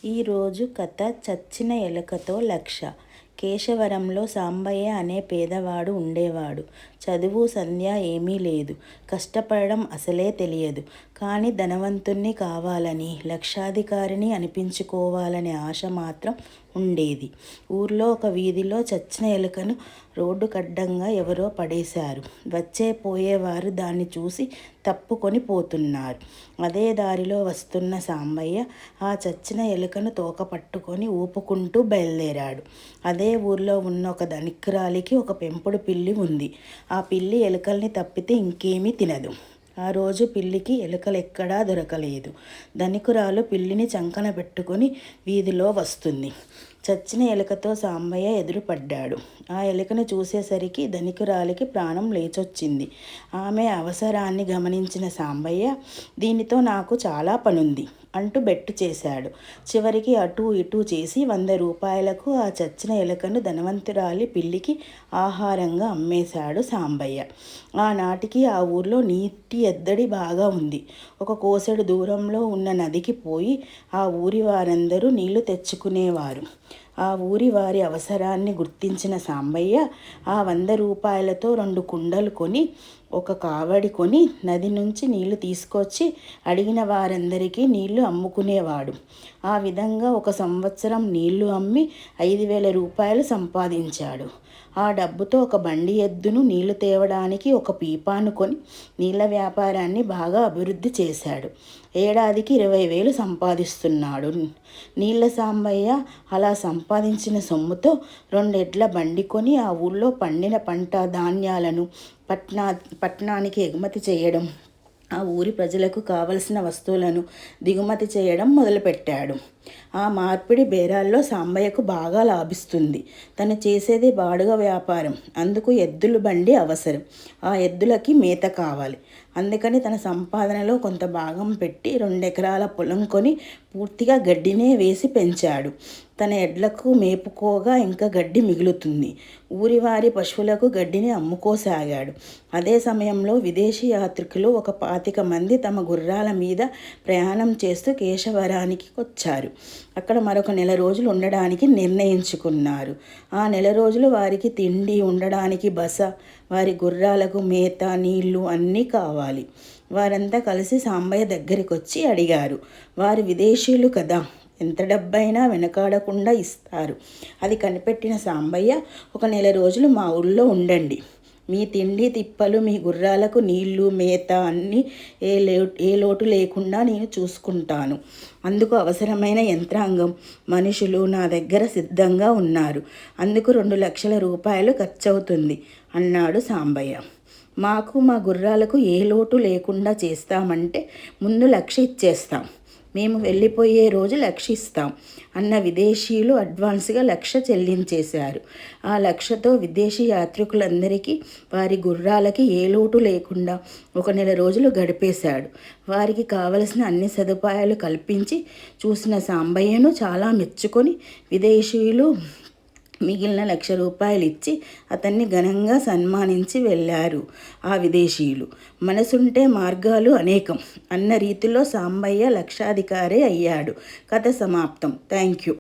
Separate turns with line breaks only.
ఈరోజు కథ చచ్చిన ఎలుకతో లక్ష. కేశవరంలో సాంబయ్య అనే పేదవాడు ఉండేవాడు. చదువు సంధ్య ఏమీ లేదు. కష్టపడడం అసలే తెలియదు. కానీ ధనవంతుణ్ణి కావాలని, లక్షాధికారిని అనిపించుకోవాలనే ఆశ మాత్రం ఉండేది. ఊర్లో ఒక వీధిలో చచ్చిన ఎలుకను రోడ్డుకడ్డంగా ఎవరో పడేశారు. వచ్చే పోయేవారు దాన్ని చూసి తప్పుకొని పోతున్నారు. అదే దారిలో వస్తున్న సాంబయ్య ఆ చచ్చిన ఎలుకను తోక పట్టుకొని ఊపుకుంటూ బయలుదేరాడు. అదే ఊర్లో ఉన్న ఒక ధనికురాలికి ఒక పెంపుడు పిల్లి ఉంది. ఆ పిల్లి ఎలుకల్ని తప్పితే ఇంకేమీ తినదు. ఆ రోజు పిల్లికి ఎలుకలు ఎక్కడా దొరకలేదు. ధనికురాలు పిల్లిని చంకన పెట్టుకొని వీధిలో వస్తుంది. చచ్చిన ఎలుకతో సాంబయ్య ఎదురుపడ్డాడు. ఆ ఎలుకను చూసేసరికి ధనికురాలికి ప్రాణం లేచొచ్చింది. ఆమె అవసరాన్ని గమనించిన సాంబయ్య, దీనితో నాకు చాలా పనుంది అంటూ బెట్టు చేశాడు. చివరికి అటూ ఇటూ చేసి 100 రూపాయలకు ఆ చచ్చిన ఎలుకను ధనవంతురాలి పిల్లికి ఆహారంగా అమ్మేశాడు సాంబయ్య. ఆనాటికి ఆ ఊర్లో నీటి ఎద్దడి బాగా ఉంది. ఒక కోసెడు దూరంలో ఉన్న నదికి పోయి ఆ ఊరి వారందరూ నీళ్లు తెచ్చుకునేవారు. ఆ ఊరి వారి అవసరాన్ని గుర్తించిన సాంబయ్య ఆ 100 రూపాయలతో 2 కుండలు కొని, ఒక కావడి కొని నది నుంచి నీళ్లు తీసుకొచ్చి అడిగిన వారందరికీ నీళ్లు అమ్ముకునేవాడు. ఆ విధంగా 1 సంవత్సరం నీళ్లు అమ్మి 5,000 రూపాయలు సంపాదించాడు. ఆ డబ్బుతో ఒక బండి ఎద్దును నీళ్లు తేవడానికి ఒక పీపాను కొని నీళ్ల వ్యాపారాన్ని బాగా అభివృద్ధి చేశాడు. ఏడాదికి 20,000 సంపాదిస్తున్నాడు. నీళ్ల సాంబయ్య అలా సంపాదించిన సొమ్ముతో 2 ఎడ్ల బండి కొని ఆ ఊళ్ళో పండిన పంట ధాన్యాలను పట్టణానికి ఎగుమతి చేయడం, ఆ ఊరి ప్రజలకు కావలసిన వస్తువులను దిగుమతి చేయడం మొదలుపెట్టాడు. ఆ మార్పిడి బేరాల్లో సాంబయ్యకు బాగా లాభిస్తుంది. తను చేసేది బాడుగ వ్యాపారం. అందుకు ఎద్దుల బండి అవసరం. ఆ ఎద్దులకి మేత కావాలి. అందుకని తన సంపాదనలో కొంత భాగం పెట్టి 2 ఎకరాల పొలం కొని పూర్తిగా గడ్డినే వేసి పెంచాడు. తన ఎడ్లకు మేపుకోగా ఇంకా గడ్డి మిగులుతుంది. ఊరివారి పశువులకు గడ్డిని అమ్ముకోసాగాడు. అదే సమయంలో విదేశీ యాత్రికులు ఒక 25 మంది తమ గుర్రాల మీద ప్రయాణం చేస్తూ కేశవరానికి వచ్చారు. అక్కడ మరొక 1 నెల రోజులు ఉండడానికి నిర్ణయించుకున్నారు. ఆ 1 నెల రోజులు వారికి తిండి, ఉండడానికి బస, వారి గుర్రాలకు మేత, నీళ్లు అన్నీ కావాలి. వారంతా కలిసి సాంబయ్య దగ్గరికి వచ్చి అడిగారు. వారు విదేశీయులు కదా, ఎంత డబ్బైనా వెనకాడకుండా ఇస్తారు. అది కనిపెట్టిన సాంబయ్య, 1 నెల రోజులు మా ఊళ్ళో ఉండండి. మీ తిండి తిప్పలు, మీ గుర్రాలకు నీళ్లు, మేత అన్నీ ఏ లోటు లేకుండా నేను చూసుకుంటాను. అందుకు అవసరమైన యంత్రాంగం, మనుషులు నా దగ్గర సిద్ధంగా ఉన్నారు. అందుకు 2 లక్షల రూపాయలు ఖర్చవుతుంది అన్నాడు సాంబయ్య. మాకు మా గుర్రాలకు ఏ లోటు లేకుండా చేస్తామంటే ముందు 1,00,000 ఇచ్చేస్తాం. మేము వెళ్ళిపోయే రోజు 1,00,000 ఇస్తాం అన్న విదేశీయులు అడ్వాన్స్గా 1,00,000 చెల్లించేశారు. ఆ 1,00,000తో విదేశీ యాత్రికులందరికీ వారి గుర్రాలకి ఏ లోటు లేకుండా 1 నెల రోజులు గడిపేశాడు. వారికి కావలసిన అన్ని సదుపాయాలు కల్పించి చూసిన సాంబయ్యను చాలా మెచ్చుకొని విదేశీయులు మిగిలిన 1,00,000 రూపాయలు ఇచ్చి అతన్ని ఘనంగా సన్మానించి వెళ్ళారు. ఆ విదేశీయులు మనసుంటే మార్గాలు అనేకం అన్న రీతిలో సాంబయ్య లక్షాధికారి అయ్యాడు. కథ సమాప్తం. Thank you.